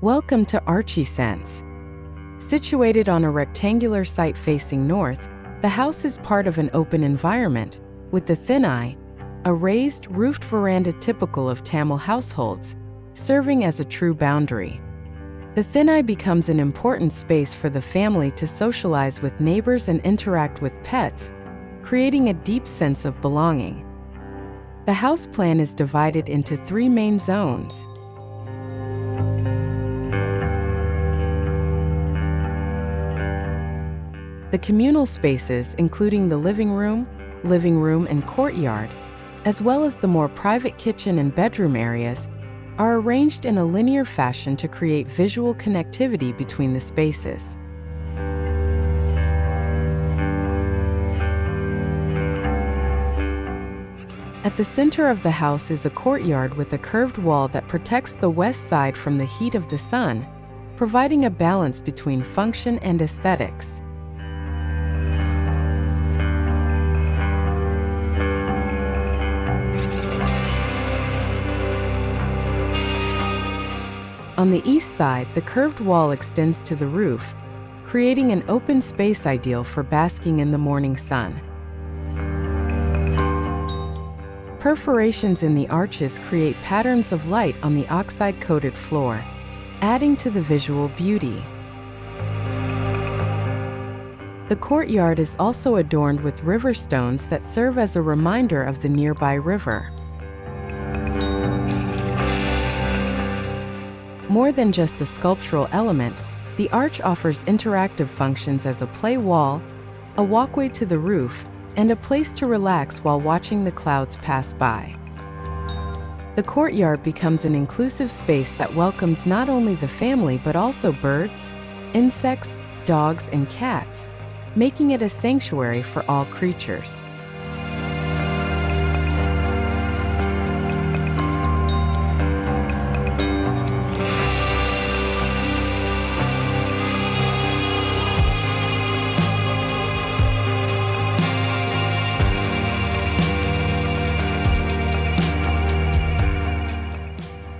Welcome to Archiesense. Situated on a rectangular site facing north, the house is part of an open environment, with the thinnai, a raised, roofed veranda typical of Tamil households, serving as a true boundary. The thinnai becomes an important space for the family to socialize with neighbors and interact with pets, creating a deep sense of belonging. The house plan is divided into 3 main zones. The communal spaces, including the living room, and courtyard, as well as the more private kitchen and bedroom areas, are arranged in a linear fashion to create visual connectivity between the spaces. At the center of the house is a courtyard with a curved wall that protects the west side from the heat of the sun, providing a balance between function and aesthetics. On the east side, the curved wall extends to the roof, creating an open space ideal for basking in the morning sun. Perforations in the arches create patterns of light on the oxide-coated floor, adding to the visual beauty. The courtyard is also adorned with river stones that serve as a reminder of the nearby river. More than just a sculptural element, the arch offers interactive functions as a play wall, a walkway to the roof, and a place to relax while watching the clouds pass by. The courtyard becomes an inclusive space that welcomes not only the family but also birds, insects, dogs, and cats, making it a sanctuary for all creatures.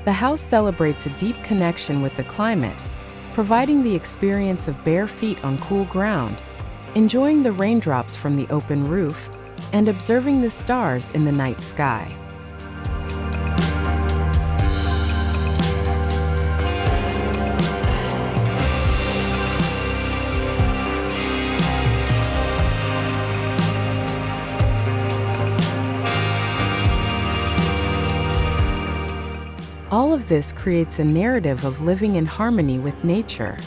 The house celebrates a deep connection with the climate, providing the experience of bare feet on cool ground, enjoying the raindrops from the open roof, and observing the stars in the night sky. All of this creates a narrative of living in harmony with nature.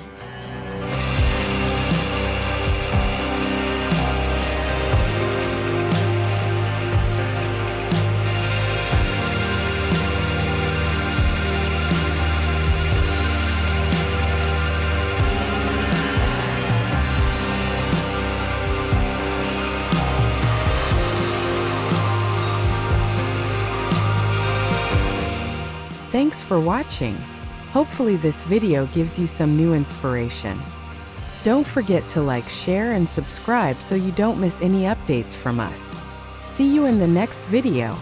Thanks for watching. Hopefully this video gives you some new inspiration. Don't forget to like, share, and subscribe so you don't miss any updates from us. See you in the next video.